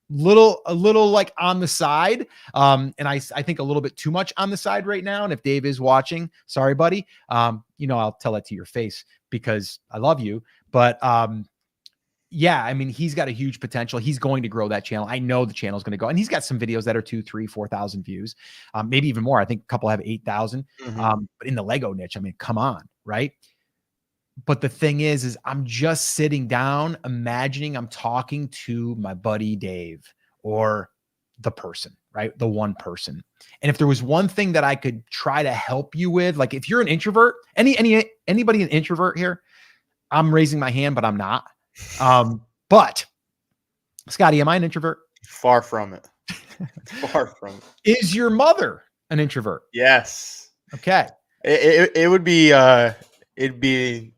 a little like on the side. And I think a little bit too much on the side right now. And if Dave is watching, sorry, buddy, you know, I'll tell that to your face because I love you. But yeah, I mean, he's got a huge potential. He's going to grow that channel. I know the channel is going to go, and he's got some videos that are 2, 3, 4,000 views, maybe even more. I think a couple have 8,000. But in the Lego niche, I mean, come on, right? But the thing is I'm just sitting down, imagining I'm talking to my buddy Dave, or the person, right? The one person. And if there was one thing that I could try to help you with, like if you're an introvert, anybody an introvert here, I'm raising my hand, but I'm not. But Scotty, am I an introvert? Far from it. Far from it. Is your mother an introvert? Yes. Okay. It would be it'd be,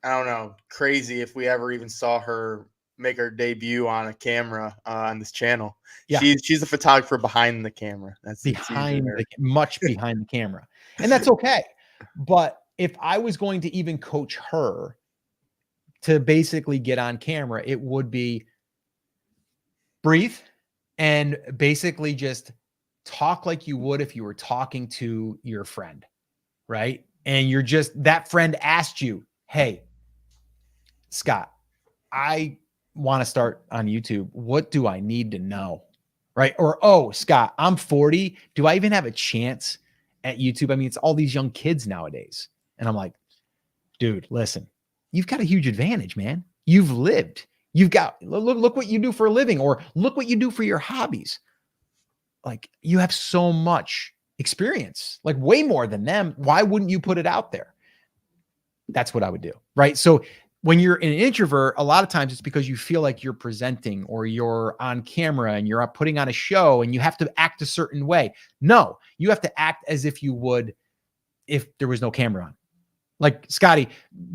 I don't know, crazy if we ever even saw her make her debut on a camera on this channel. Yeah. She's a photographer behind the camera. That's much behind the camera. And that's okay. But if I was going to even coach her to basically get on camera, it would be breathe and basically just talk like you would if you were talking to your friend, right? And you're just, that friend asked you, hey, Scott, I want to start on YouTube. What do I need to know? Right? Or, oh, Scott, I'm 40. Do I even have a chance at YouTube? I mean, it's all these young kids nowadays. And I'm like, dude, listen, you've got a huge advantage, man. You've lived. You've got, look what you do for a living, or look what you do for your hobbies. Like, you have so much experience, like way more than them. Why wouldn't you put it out there? That's what I would do, right? So when you're an introvert, a lot of times it's because you feel like you're presenting or you're on camera and you're putting on a show and you have to act a certain way. No, you have to act as if you would if there was no camera on. Like, Scotty,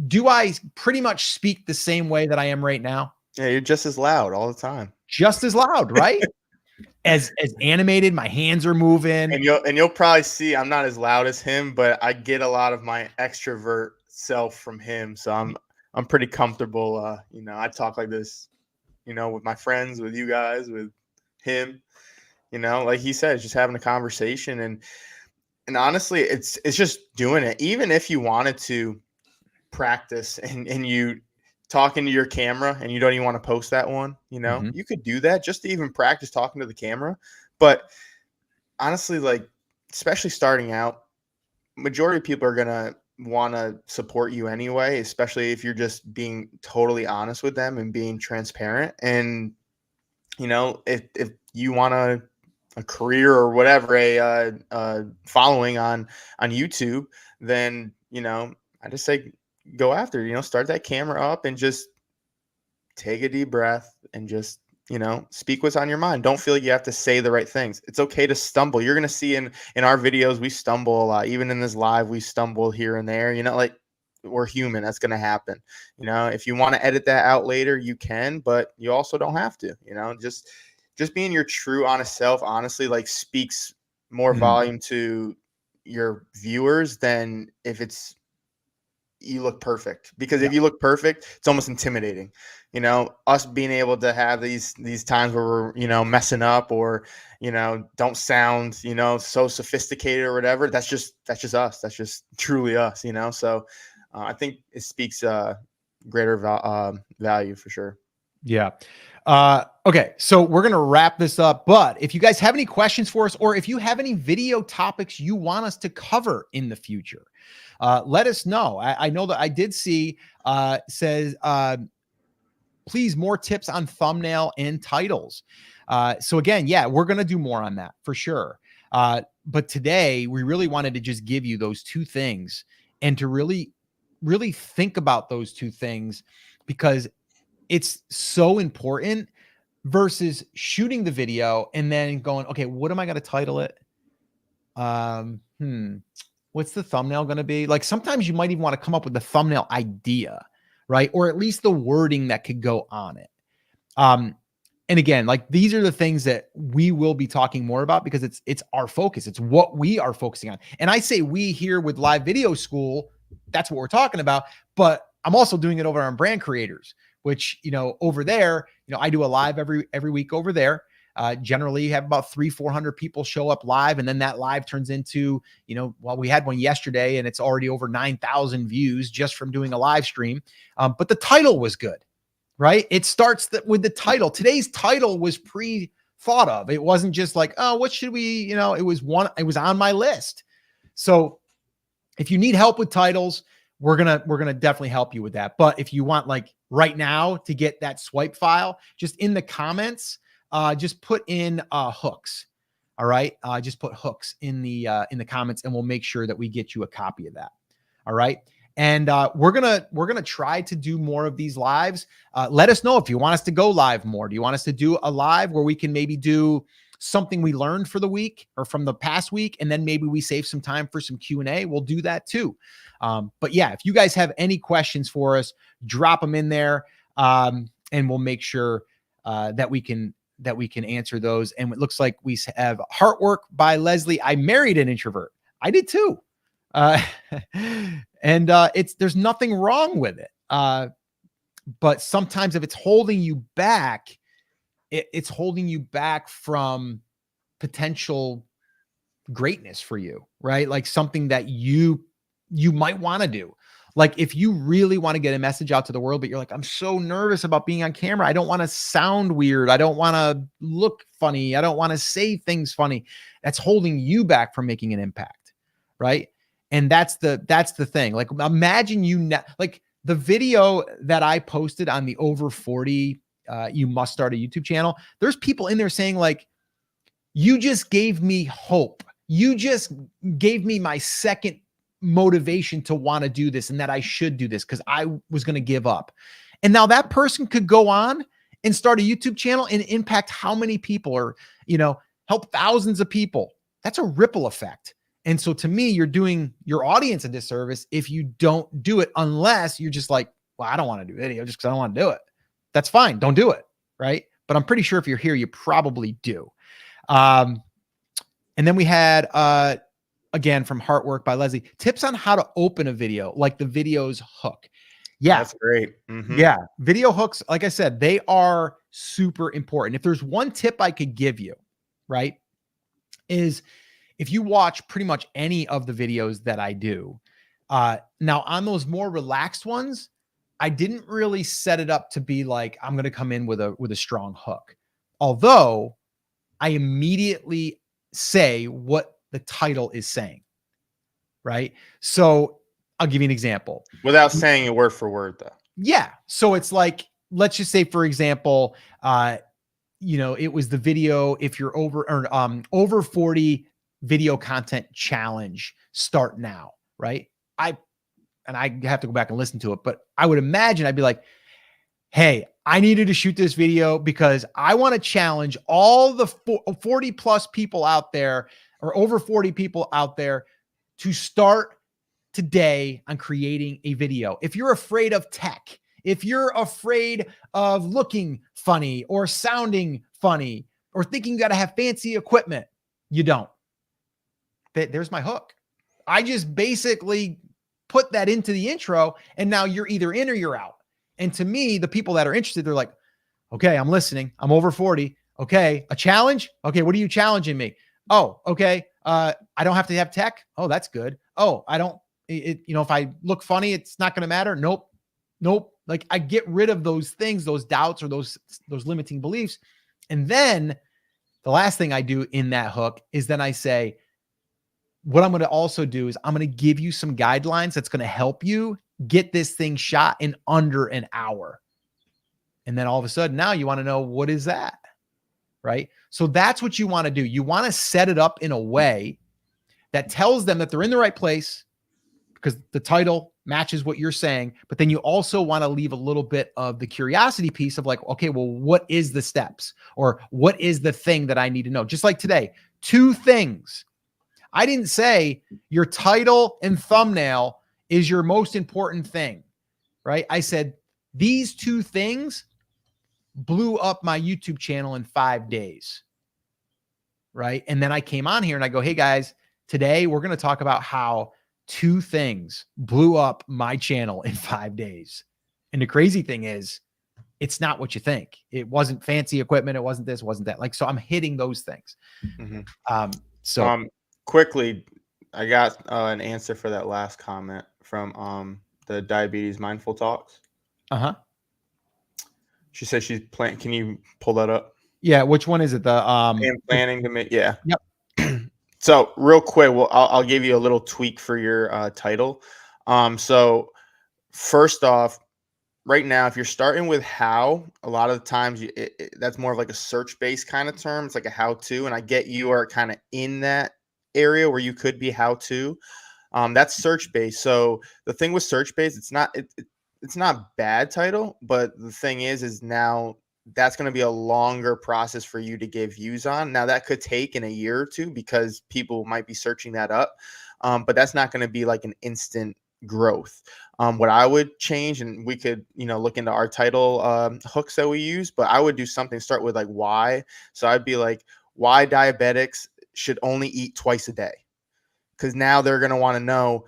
do I pretty much speak the same way that I am right now? Yeah, you're just as loud all the time. Just as loud, right? as animated, my hands are moving. And you'll probably see I'm not as loud as him, but I get a lot of my extrovert self from him. So I'm pretty comfortable. You know, I talk like this, you know, with my friends, with you guys, with him. You know, like he said, just having a conversation, and honestly, it's just doing it. Even if you wanted to practice and you talk into your camera and you don't even want to post that one, you know, you could do that just to even practice talking to the camera. But honestly, like, especially starting out, majority of people are gonna want to support you anyway, especially if you're just being totally honest with them and being transparent. And you know, if you want a career or whatever, a following on YouTube, then you know, I just say go after it. You know, start that camera up and just take a deep breath and just, you know, speak what's on your mind. Don't feel like you have to say the right things. It's okay to stumble. You're going to see in our videos, we stumble a lot. Even in this live, we stumble here and there, you know, like we're human. That's going to happen. You know, if you want to edit that out later, you can, but you also don't have to, you know, just being your true honest self, honestly, like speaks more volume to your viewers than if it's, you look perfect. Because if you look perfect, it's almost intimidating. You know, us being able to have these times where we're, you know, messing up or, you know, don't sound, you know, so sophisticated or whatever. That's just us. That's just truly us, you know? So I think it speaks greater value for sure. Yeah. Okay. So we're going to wrap this up, but if you guys have any questions for us, or if you have any video topics you want us to cover in the future, let us know. I know that I did see, says, please more tips on thumbnail and titles. So again, yeah, we're going to do more on that for sure. But today we really wanted to just give you those two things and to really, really think about those two things, because it's so important versus shooting the video and then going, okay, what am I going to title it? What's the thumbnail going to be? Like sometimes you might even want to come up with the thumbnail idea, right? Or at least the wording that could go on it. And again, like these are the things that we will be talking more about because it's our focus. It's what we are focusing on. And I say we here with Live Video School, that's what we're talking about, but I'm also doing it over on Brand Creators, which, you know, over there, you know, I do a live every week over there. Generally have about 300-400 people show up live. And then that live turns into, you know, well, we had one yesterday and it's already over 9,000 views just from doing a live stream. But the title was good, right? It starts with the title. Today's title was pre-thought of. It wasn't just like, oh, what should we, you know, it was on my list. So if you need help with titles, we're going to definitely help you with that. But if you want like right now to get that swipe file, just in the comments, just put in hooks. All right. Just put hooks in the comments and we'll make sure that we get you a copy of that. All right. And we're going to try to do more of these lives. Let us know if you want us to go live more. Do you want us to do a live where we can maybe do something we learned for the week or from the past week, and then maybe we save some time for some Q&A? We'll do that too. But yeah, if you guys have any questions for us, drop them in there, and we'll make sure that we can answer those. And it looks like we have Heartwork by Leslie. I married an introvert. I did too. And there's nothing wrong with it. But sometimes if it's holding you back, it's holding you back from potential greatness for you, right? Like something that you might want to do. Like if you really want to get a message out to the world, but you're like, I'm so nervous about being on camera. I don't want to sound weird. I don't want to look funny. I don't want to say things funny. That's holding you back from making an impact, right? And that's the thing. Like imagine like the video that I posted on the over 40, you must start a YouTube channel. There's people in there saying like, you just gave me hope. You just gave me my second motivation to want to do this and that I should do this because I was going to give up. And now that person could go on and start a YouTube channel and impact how many people, or, you know, help thousands of people. That's a ripple effect. And so to me, you're doing your audience a disservice if you don't do it, unless you're just like, well, I don't want to do video just because I don't want to do it. That's fine. Don't do it. Right. But I'm pretty sure if you're here, you probably do. And then we had again, from Heart Work by Leslie, tips on how to open a video, like the video's hook. Yeah. That's great. Mm-hmm. Yeah. Video hooks, like I said, they are super important. If there's one tip I could give you, right, is if you watch pretty much any of the videos that I do, now on those more relaxed ones, I didn't really set it up to be like, I'm going to come in with a strong hook. Although I immediately say what the title is saying, right? So I'll give you an example. Without saying it word for word, though. Yeah. So it's like, let's just say, for example, it was the video, if you're over 40 video content challenge, start now, right? I have to go back and listen to it, but I would imagine I'd be like, hey, I needed to shoot this video because I want to challenge all the 40 plus people out there, or over 40 people out there, to start today on creating a video. If you're afraid of tech, if you're afraid of looking funny or sounding funny or thinking you got to have fancy equipment, you don't. There's my hook. I just basically put that into the intro, and now you're either in or you're out. And to me, the people that are interested, they're like, okay, I'm listening. I'm over 40. Okay. A challenge. Okay. What are you challenging me? Oh, okay. I don't have to have tech. Oh, that's good. Oh, I don't, if I look funny, it's not going to matter. Nope. Like, I get rid of those things, those doubts, or those limiting beliefs. And then the last thing I do in that hook is then I say, what I'm going to also do is I'm going to give you some guidelines that's going to help you get this thing shot in under an hour. And then all of a sudden, now you want to know, what is that? Right? So that's what you want to do. You want to set it up in a way that tells them that they're in the right place, because the title matches what you're saying. But then you also want to leave a little bit of the curiosity piece of like, okay, well, what is the steps, or what is the thing that I need to know? Just like today, 2 things. I didn't say your title and thumbnail is your most important thing, right? I said these 2 things blew up my YouTube channel in 5 days, right? And then I came on here and I go, hey guys, today we're going to talk about how 2 things blew up my channel in 5 days. And the crazy thing is, it's not what you think. It wasn't fancy equipment. It wasn't this, wasn't that. Like, so I'm hitting those things. Mm-hmm. Quickly, I got an answer for that last comment from the Diabetes Mindful Talks. She said she's planning. Can you pull that up? Yeah. Which one is it? I'm planning to make. Yeah. Yep. So real quick, well, I'll give you a little tweak for your title. So first off, right now, if you're starting with how, a lot of the times that's more of like a search-based kind of term. It's like a how-to, and I get you are kind of in that area where you could be how-to. That's search-based. So the thing with search-based, it's not bad title, but the thing is now that's going to be a longer process for you to get views on. Now that could take in a year or 2 because people might be searching that up. But that's not going to be like an instant growth. What I would change, and we could, look into our title hooks that we use, but I would do something, start with like why. So I'd be like, why diabetics should only eat twice a day. Because now they're going to want to know,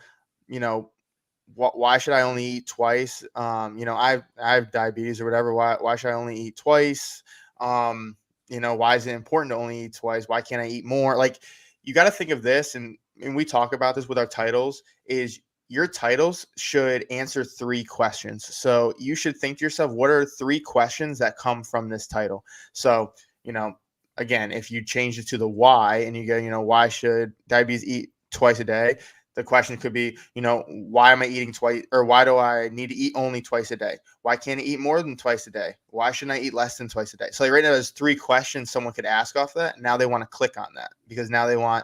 why should I only eat twice? I have diabetes or whatever. Why should I only eat twice? Why is it important to only eat twice? Why can't I eat more? Like, you got to think of this, and we talk about this with our titles, is your titles should answer 3 questions. So you should think to yourself, what are 3 questions that come from this title? So, again, if you change it to the why and you go, why should diabetes eat twice a day? The question could be, why am I eating twice, or why do I need to eat only twice a day? Why can't I eat more than twice a day? Why shouldn't I eat less than twice a day? So like right now, there's 3 questions someone could ask off that. Now they want to click on that because now they want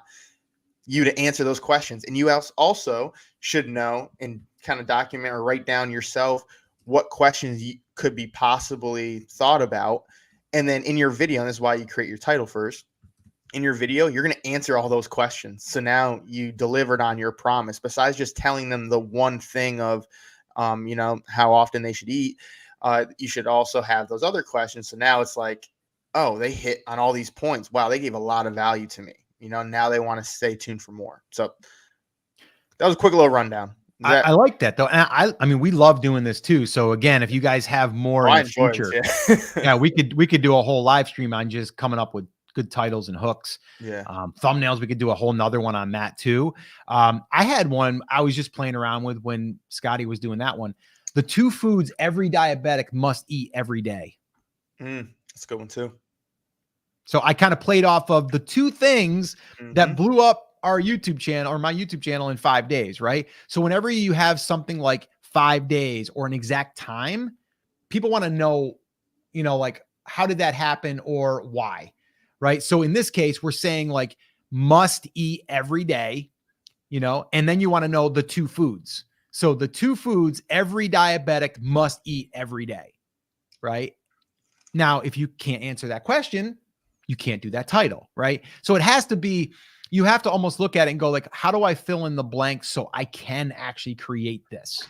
you to answer those questions. And you also should know and kind of document or write down yourself what questions you could be possibly thought about. And then in your video, and this is why you create your title first, in your video, you're going to answer all those questions. So now you delivered on your promise. Besides just telling them the one thing of, how often they should eat, you should also have those other questions. So now it's like, oh, they hit on all these points. Wow, they gave a lot of value to me. You know, now they want to stay tuned for more. So that was a quick little rundown. I like that though. And I mean, we love doing this too. So again, if you guys have more in the future, yeah, we could do a whole live stream on just coming up with good titles and hooks. Yeah. Thumbnails. We could do a whole nother one on that too. I had one I was just playing around with when Scotty was doing that one. The 2 foods every diabetic must eat every day. That's a good one too. So I kind of played off of the 2 things that blew up our YouTube channel or my YouTube channel in 5 days, right? So whenever you have something like 5 days or an exact time, people want to know, you know, like, how did that happen or why, right? So in this case, we're saying like must eat every day, you know, and then you want to know the 2 foods. So the 2 foods every diabetic must eat every day, right? Now, if you can't answer that question, you can't do that title, right? So it has to be, you have to almost look at it and go like, how do I fill in the blanks so I can actually create this,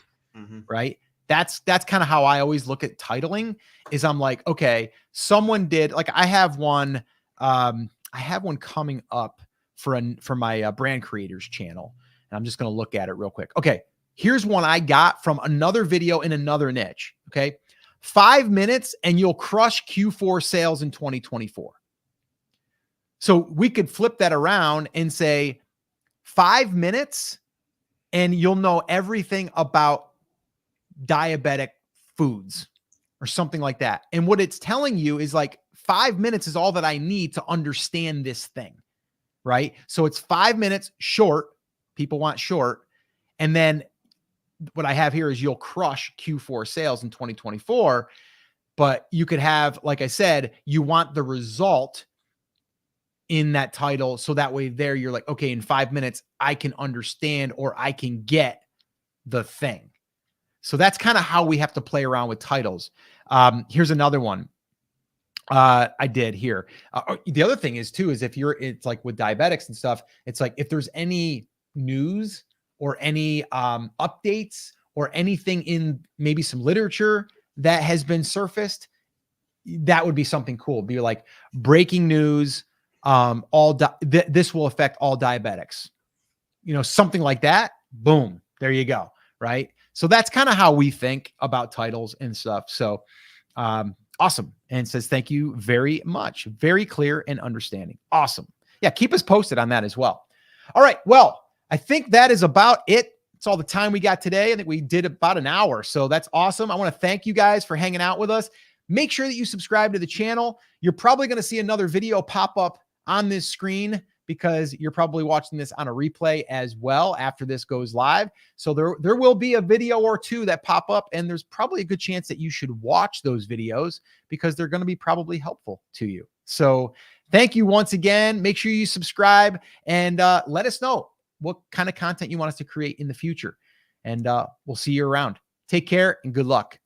right? That's kind of how I always look at titling is I'm like, okay, someone did, like I have one coming up for my brand creators channel. And I'm just going to look at it real quick. Okay. Here's one I got from another video in another niche. Okay. 5 minutes and you'll crush Q4 sales in 2024. So we could flip that around and say 5 minutes and you'll know everything about diabetic foods or something like that. And what it's telling you is like 5 minutes is all that I need to understand this thing, right? So it's 5 minutes short. People want short. And then what I have here is you'll crush Q4 sales in 2024. But you could have, like I said, you want the result in that title. So that way there you're like, okay, in 5 minutes, I can understand or I can get the thing. So that's kind of how we have to play around with titles. Here's another one. I did here. The other thing is too, is if it's like with diabetics and stuff, it's like, if there's any news or any updates or anything in maybe some literature that has been surfaced, that would be something cool. Be like breaking news. This will affect all diabetics, you know, something like that. Boom. There you go. Right. So that's kind of how we think about titles and stuff. So, awesome. And says, thank you very much. Very clear and understanding. Awesome. Yeah. Keep us posted on that as well. All right. Well, I think that is about it. It's all the time we got today. I think we did about an hour. So that's awesome. I want to thank you guys for hanging out with us. Make sure that you subscribe to the channel. You're probably going to see another video pop up on this screen because you're probably watching this on a replay as well after this goes live. So there will be a video or 2 that pop up, and there's probably a good chance that you should watch those videos because they're going to be probably helpful to you. So thank you once again. Make sure you subscribe and let us know what kind of content you want us to create in the future. And we'll see you around. Take care and good luck.